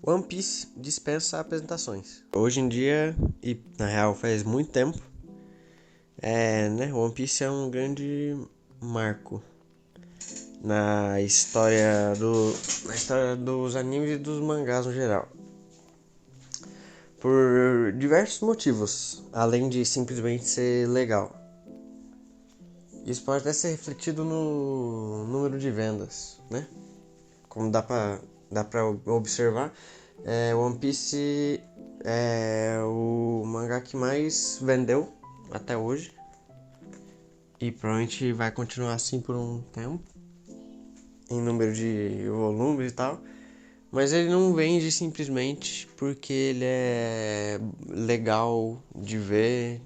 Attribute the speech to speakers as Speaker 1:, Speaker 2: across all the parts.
Speaker 1: One Piece dispensa apresentações. Hoje em dia, e na real faz muito tempo, One Piece é um grande marco na história dos animes e dos mangás no geral. Por diversos motivos, além de simplesmente ser legal. Isso pode até ser refletido no número de vendas, né? Como dá pra observar, One Piece é o mangá que mais vendeu até hoje. E provavelmente vai continuar assim por um tempo, em número de volumes e tal. Mas ele não vende simplesmente porque ele é legal de ver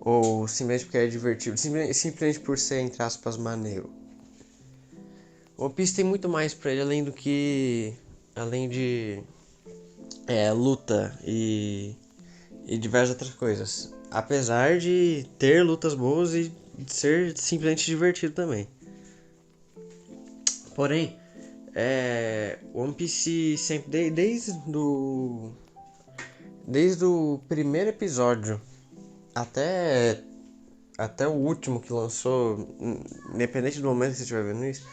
Speaker 1: ou simplesmente porque é divertido, simplesmente por ser, entre aspas, maneiro. One Piece tem muito mais pra ele além de luta e diversas outras coisas. Apesar de ter lutas boas e de ser simplesmente divertido também. Porém, One Piece sempre, desde o primeiro episódio até o último que lançou, independente do momento que você estiver vendo isso,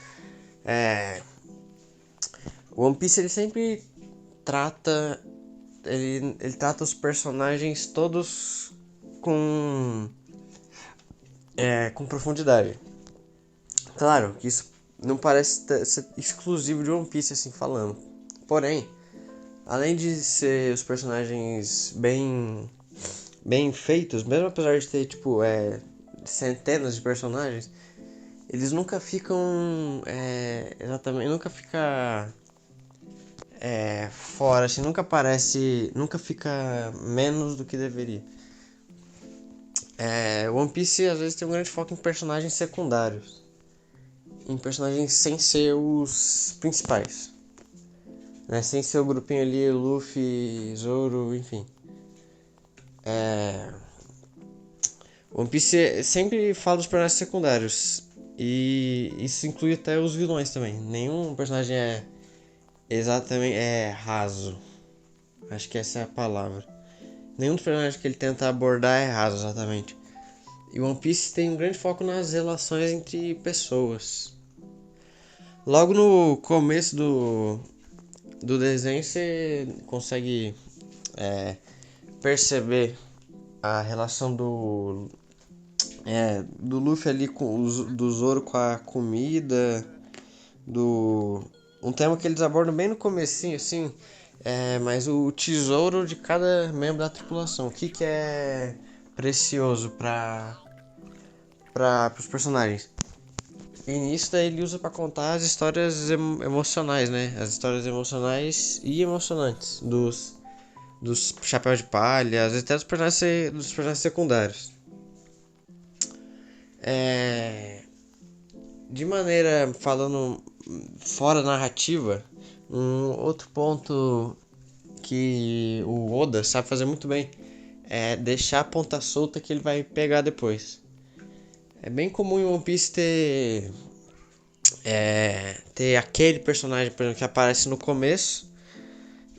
Speaker 1: o One Piece ele sempre trata ele trata os personagens todos com profundidade. Claro que isso não parece ser exclusivo de One Piece assim falando. Porém, além de ser os personagens bem feitos, mesmo apesar de ter centenas de personagens, eles nunca ficam exatamente, nunca fica fora, assim, nunca fica menos do que deveria. One Piece às vezes tem um grande foco em personagens secundários, em personagens sem ser os principais, né? Sem ser o grupinho ali, Luffy, Zoro, enfim. One Piece sempre fala dos personagens secundários e isso inclui até os vilões também. Nenhum personagem é exatamente raso. Acho que essa é a palavra. Nenhum dos personagens que ele tenta abordar é raso, exatamente. E One Piece tem um grande foco nas relações entre pessoas. Logo no começo do desenho você consegue perceber a relação do Luffy ali do Zoro com a comida, do um tema que eles abordam bem no comecinho assim, mas o tesouro de cada membro da tripulação, o que é precioso para os personagens. E nisso daí ele usa para contar as histórias emocionais, né? As histórias emocionais e emocionantes dos chapéus de palha, às vezes até dos personagens secundários. De maneira falando fora narrativa, um outro ponto que o Oda sabe fazer muito bem é deixar a ponta solta que ele vai pegar depois. É bem comum em One Piece ter aquele personagem, por exemplo, que aparece no começo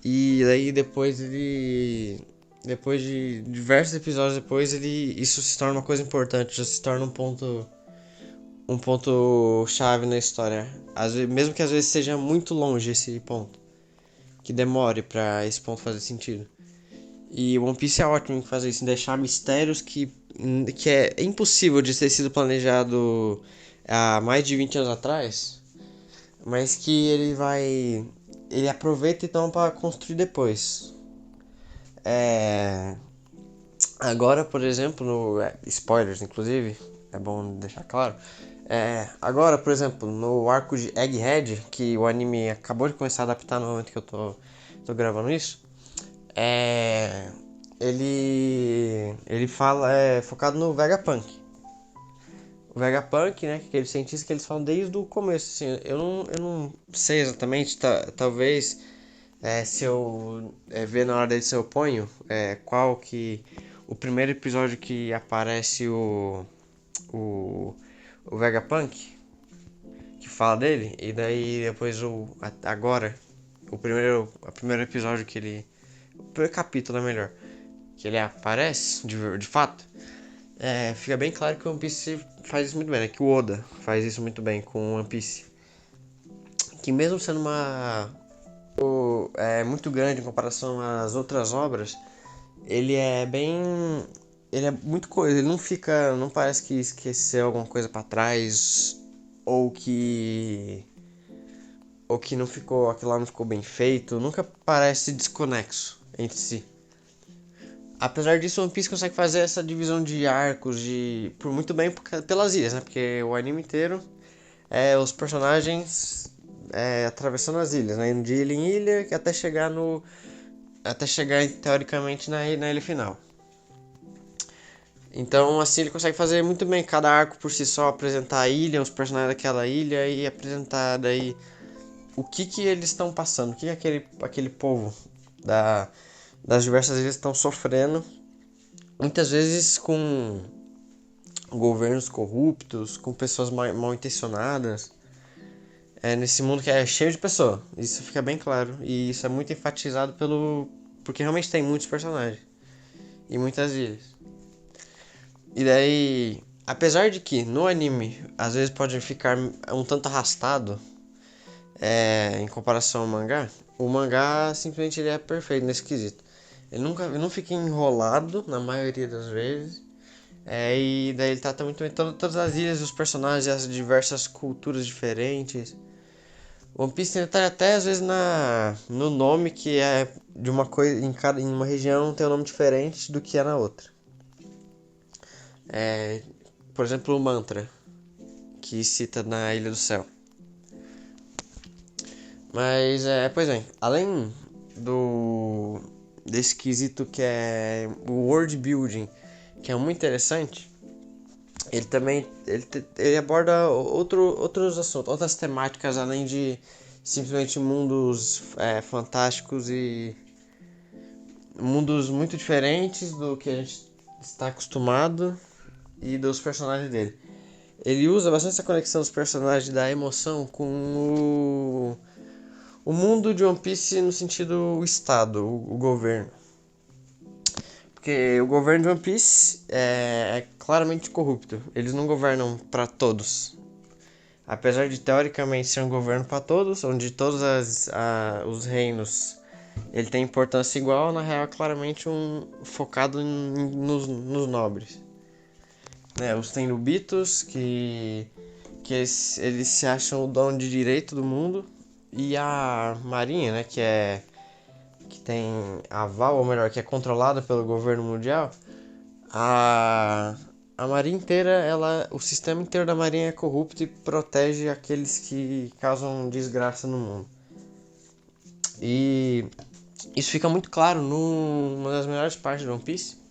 Speaker 1: e daí depois de diversos episódios depois isso se torna uma coisa importante, já se torna um ponto chave na história. Às vezes, mesmo que às vezes seja muito longe esse ponto, que demore pra esse ponto fazer sentido. E o One Piece é ótimo em fazer isso, em deixar mistérios que é impossível de ter sido planejado há mais de 20 anos atrás, mas que ele aproveita então para construir depois. Agora, por exemplo, spoilers, inclusive, é bom deixar claro. Agora, por exemplo, no arco de Egghead, que o anime acabou de começar a adaptar no momento que eu tô gravando isso, ele fala, focado no Vegapunk. O Vegapunk, né, que é aquele cientista que eles falam desde o começo, assim, eu não sei exatamente, talvez se eu ver na hora desse eu ponho qual que o primeiro episódio que aparece o, o Vegapunk, que fala dele, e daí depois agora o primeiro episódio que ele... O primeiro capítulo é melhor. Que ele aparece, de fato. Fica bem claro que o One Piece faz isso muito bem, né? Que o Oda faz isso muito bem com o One Piece. Que mesmo sendo muito grande em comparação às outras obras, ele é bem... Ele é muito coisa, ele não fica... Não parece que esqueceu alguma coisa pra trás, ou que... Ou que não ficou, aquilo lá não ficou bem feito, nunca parece desconexo entre si. Apesar disso, One Piece consegue fazer essa divisão de arcos por muito bem pelas ilhas, né? Porque o anime inteiro os personagens atravessando as ilhas, né? Indo de ilha em ilha até chegar teoricamente na ilha final. Então, assim, ele consegue fazer muito bem cada arco por si só, apresentar a ilha, os personagens daquela ilha e apresentar daí o que eles estão passando, o que aquele povo das diversas ilhas estão sofrendo, muitas vezes com governos corruptos, com pessoas mal intencionadas, nesse mundo que é cheio de pessoas. Isso fica bem claro e isso é muito enfatizado porque realmente tem muitos personagens e muitas ilhas. E daí, apesar de que no anime às vezes pode ficar um tanto arrastado em comparação ao mangá, o mangá simplesmente ele é perfeito nesse quesito. Ele não fica enrolado na maioria das vezes. E daí ele trata muito bem todas as ilhas, os personagens, as diversas culturas diferentes. One Piece tem detalhe até às vezes no nome, que é de uma coisa em uma região tem um nome diferente do que é na outra. Por exemplo, o mantra que cita na Ilha do Céu. Mas pois bem, além desse quesito que é o world building, que é muito interessante, ele também ele aborda outros assuntos, outras temáticas além de simplesmente mundos fantásticos e mundos muito diferentes do que a gente está acostumado e dos personagens dele. Ele usa bastante essa conexão dos personagens da emoção com o mundo de One Piece no sentido o Estado, o governo. Porque o governo de One Piece é claramente corrupto. Eles não governam para todos. Apesar de teoricamente ser um governo para todos, onde todos os reinos ele tem importância igual, na real é claramente focado nos nobres. Né, os Tenryubitos, que eles se acham o dono de direito do mundo, e a Marinha, né, que tem aval, ou melhor, que é controlada pelo governo mundial. A Marinha inteira, o sistema inteiro da Marinha é corrupto e protege aqueles que causam desgraça no mundo. E isso fica muito claro numa das melhores partes do One Piece,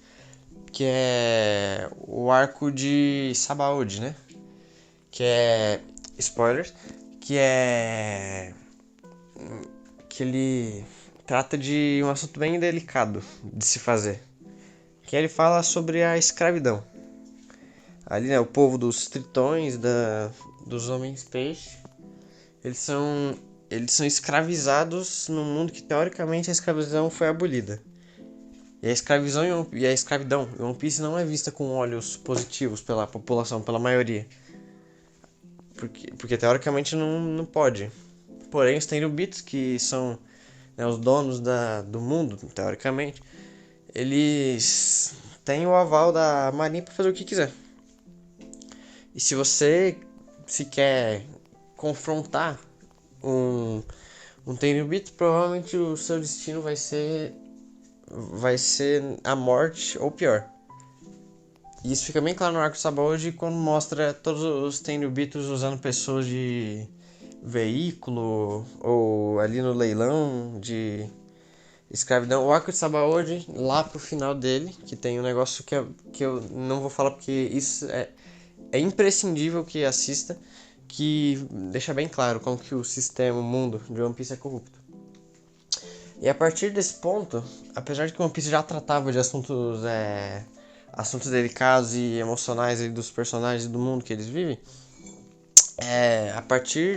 Speaker 1: que é o arco de Sabaody, né? Que é spoilers, que ele trata de um assunto bem delicado de se fazer, que ele fala sobre a escravidão. Ali, né, o povo dos tritões, dos homens peixe, eles são escravizados num mundo que teoricamente a escravidão foi abolida. E a escravidão em One Piece não é vista com olhos positivos pela população, pela maioria. Porque teoricamente não pode. Porém, os Tenryubitos, que são, né, os donos do mundo, teoricamente, eles têm o aval da Marinha para fazer o que quiser. E se você se quer confrontar um Tenryubito, provavelmente o seu destino vai ser a morte ou pior. E isso fica bem claro no arco de Sabaody quando mostra todos os Tenryubitos usando pessoas de veículo ou ali no leilão de escravidão. O arco de Sabaody, lá pro final dele, que tem um negócio que eu não vou falar porque isso é imprescindível que assista, que deixa bem claro como que o sistema, o mundo de One Piece é corrupto. E a partir desse ponto, apesar de que One Piece já tratava de assuntos delicados e emocionais dos personagens do mundo que eles vivem,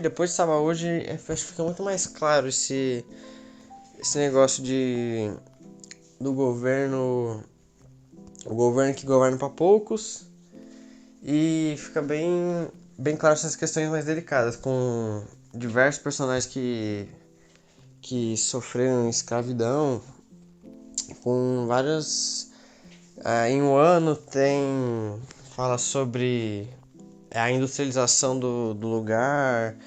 Speaker 1: depois de Sabaody, acho que fica muito mais claro esse negócio do governo, o governo que governa para poucos, e fica bem claro essas questões mais delicadas, com diversos personagens que sofreram escravidão, com várias. Em um ano fala sobre a industrialização do lugar,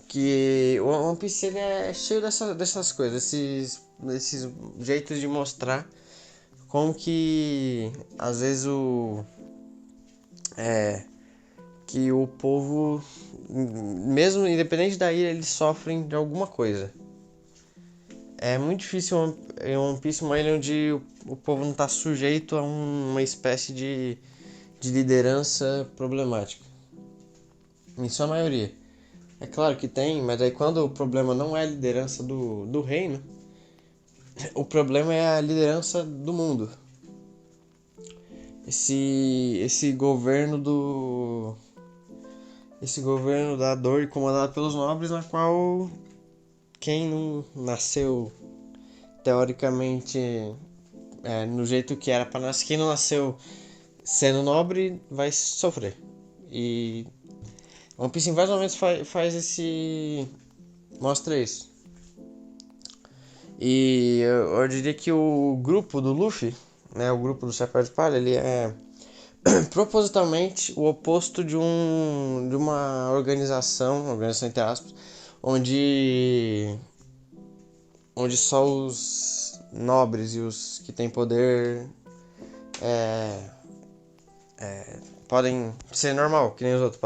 Speaker 1: que o One Piece ele é cheio dessas coisas, desses jeitos de mostrar como que às vezes que o povo, mesmo independente da ilha, eles sofrem de alguma coisa. É muito difícil em One Piece uma ilha onde o povo não está sujeito a uma espécie de liderança problemática. Em sua maioria. É claro que tem, mas aí quando o problema não é a liderança do reino, o problema é a liderança do mundo. Esse governo esse governo da dor e comandado pelos nobres, na qual quem não nasceu teoricamente no jeito que era para nascer, quem não nasceu sendo nobre vai sofrer. E One Piece em vários momentos faz esse. Mostra isso. E eu diria que o grupo do Luffy, né, o grupo do Chapéu de Palha, ele é propositalmente o oposto de uma organização entre aspas, onde só os nobres e os que têm poder podem ser normal, que nem os outros,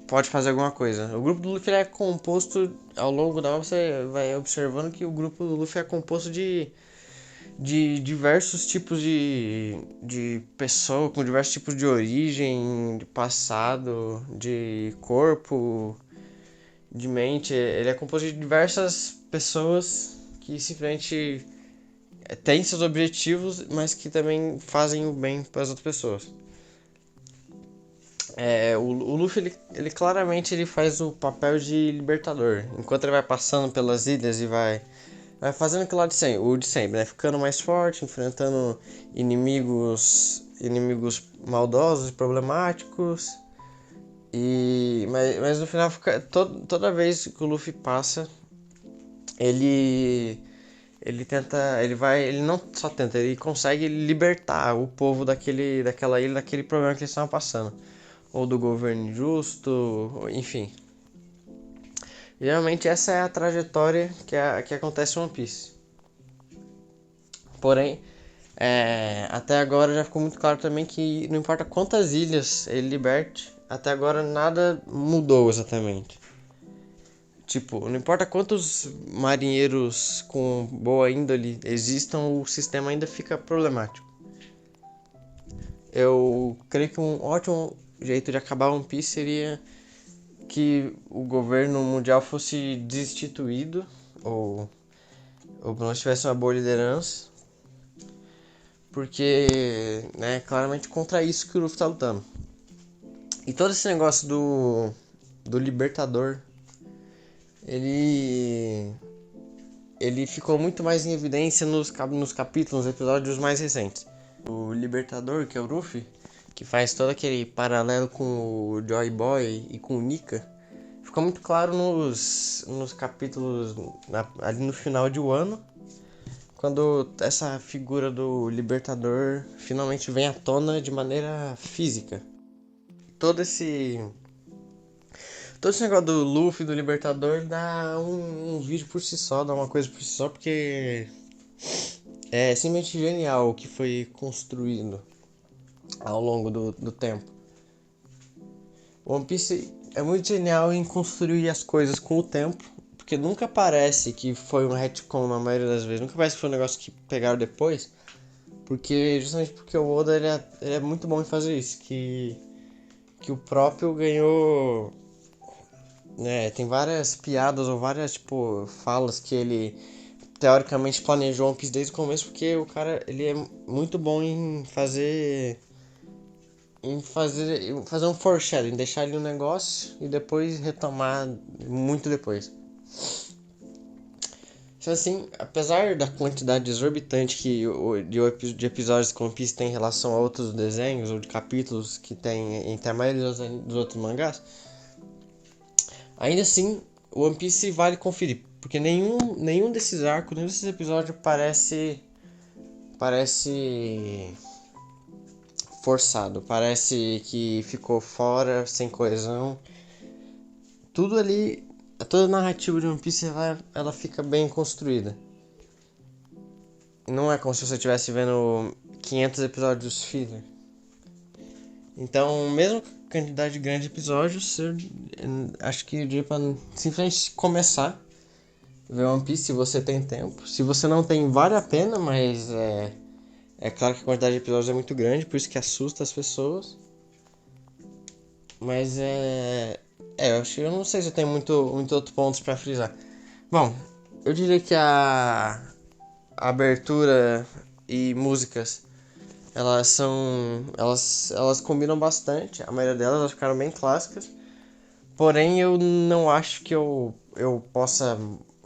Speaker 1: pode fazer alguma coisa. O grupo do Luffy é composto, ao longo da obra você vai observando que o grupo do Luffy é composto de diversos tipos de pessoa, com diversos tipos de origem, de passado, de corpo, de mente. Ele é composto de diversas pessoas que simplesmente têm seus objetivos, mas que também fazem o bem para as outras pessoas. O Luffy ele claramente ele faz o papel de libertador. Enquanto ele vai passando pelas ilhas e vai fazendo aquilo lá o de sempre, né? Ficando mais forte, enfrentando inimigos maldosos e problemáticos. Mas no final toda vez que o Luffy passa, ele ele não só tenta, ele consegue libertar o povo daquela ilha, daquele problema que eles estavam passando, ou do governo injusto, enfim. Geralmente essa é a trajetória que acontece em One Piece. Porém, até agora já ficou muito claro também que não importa quantas ilhas ele liberte, até agora nada mudou exatamente. Tipo, não importa quantos marinheiros com boa índole existam, o sistema ainda fica problemático. Eu creio que um ótimo jeito de acabar One Piece seria que o governo mundial fosse destituído, ou pelo menos tivesse uma boa liderança, porque, né, claramente contra isso que o Luffy tá lutando. E todo esse negócio do Libertador, ele ficou muito mais em evidência nos capítulos, nos episódios mais recentes. O Libertador, que é o Luffy, que faz todo aquele paralelo com o Joy Boy e com o Nika, ficou muito claro nos capítulos ali no final de Wano, quando essa figura do Libertador finalmente vem à tona de maneira física. Todo esse negócio do Luffy, do Libertador, dá um vídeo por si só, dá uma coisa por si só, porque é simplesmente genial o que foi construído ao longo do tempo. One Piece é muito genial em construir as coisas com o tempo, porque nunca parece que foi um retcon na maioria das vezes, nunca parece que foi um negócio que pegaram depois, justamente porque o Oda ele é muito bom em fazer isso, que o próprio ganhou, né, tem várias piadas ou várias tipo falas que ele teoricamente planejou One Piece desde o começo, porque o cara ele é muito bom em fazer em fazer um foreshadowing, deixar ali um negócio e depois retomar muito depois. Então, assim, apesar da quantidade exorbitante de episódios que One Piece tem em relação a outros desenhos ou de capítulos que tem entre a maioria dos outros mangás, ainda assim, o One Piece vale conferir, porque nenhum desses arcos, nenhum desses episódios parece forçado, parece que ficou fora, sem coesão. Tudo ali, toda a narrativa de One Piece ela fica bem construída. Não é como se você estivesse vendo 500 episódios filler. Então, mesmo com a quantidade grande de episódios, eu acho que eu diria pra simplesmente começar a ver One Piece se você tem tempo. Se você não tem, vale a pena, mas é claro que a quantidade de episódios é muito grande, por isso que assusta as pessoas. Mas eu acho que eu não sei se eu tenho muito outros pontos pra frisar. Bom, eu diria que a abertura e músicas elas combinam bastante. A maioria delas ficaram bem clássicas. Porém, eu não acho que eu possa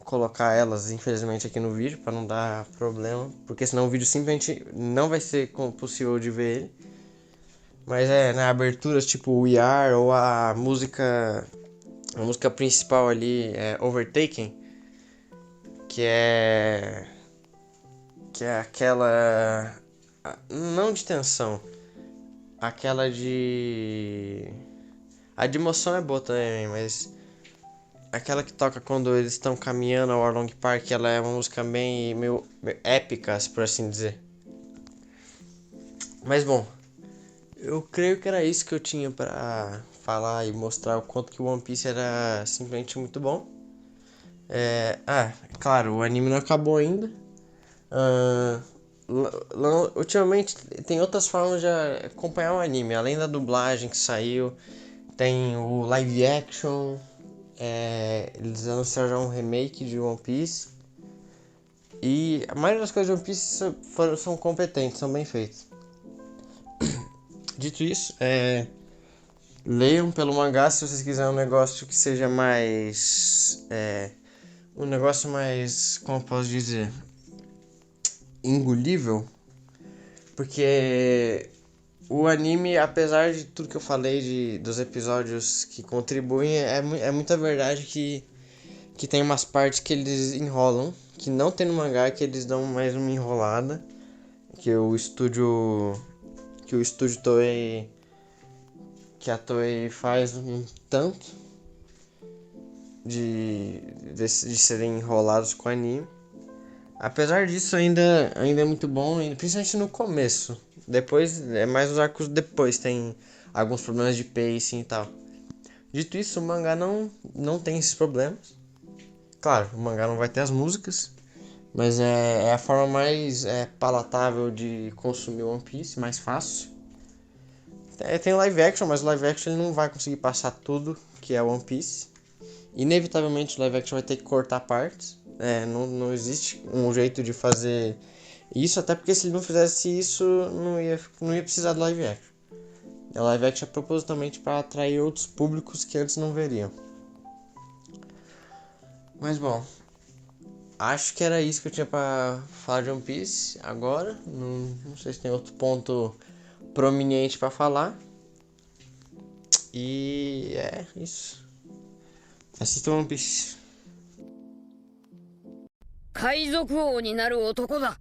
Speaker 1: colocar elas, infelizmente, aqui no vídeo para não dar problema, porque senão o vídeo simplesmente não vai ser possível de ver ele. Mas na abertura, tipo We Are ou a música principal ali é Overtaken, que é aquela não de tensão, aquela de a de emoção é boa também, mas aquela que toca quando eles estão caminhando ao Arlong Park, ela é uma música meio épica, por assim dizer. Mas bom, eu creio que era isso que eu tinha pra falar e mostrar o quanto que o One Piece era simplesmente muito bom. Claro, o anime não acabou ainda. Ah, ultimamente tem outras formas de acompanhar o anime, além da dublagem que saiu, tem o live action, eles anunciaram já um remake de One Piece. E a maioria das coisas de One Piece são competentes, são bem feitas. Dito isso, leiam pelo mangá se vocês quiserem um negócio que seja mais. Um negócio mais. Como eu posso dizer? Engolível. Porque o anime, apesar de tudo que eu falei dos episódios que contribuem, é muita verdade que tem umas partes que eles enrolam, que não tem no mangá, que eles dão mais uma enrolada, que o estúdio Toei, que a Toei faz um tanto de serem enrolados com anime. Apesar disso, ainda é muito bom, principalmente no começo. Depois, é mais os arcos depois, tem alguns problemas de pacing e tal. Dito isso, o mangá não tem esses problemas. Claro, o mangá não vai ter as músicas, mas é a forma mais palatável de consumir One Piece, mais fácil. Tem live action, mas o live action ele não vai conseguir passar tudo que é One Piece. Inevitavelmente o live action vai ter que cortar partes. Não existe um jeito de fazer isso, até porque se ele não fizesse isso, não ia precisar de live action. A live action é propositalmente para atrair outros públicos que antes não veriam. Mas bom, acho que era isso que eu tinha para falar de One Piece agora. Não sei se tem outro ponto prominente para falar. E é isso. Assistam One Piece.
Speaker 2: 海賊王になる男だ。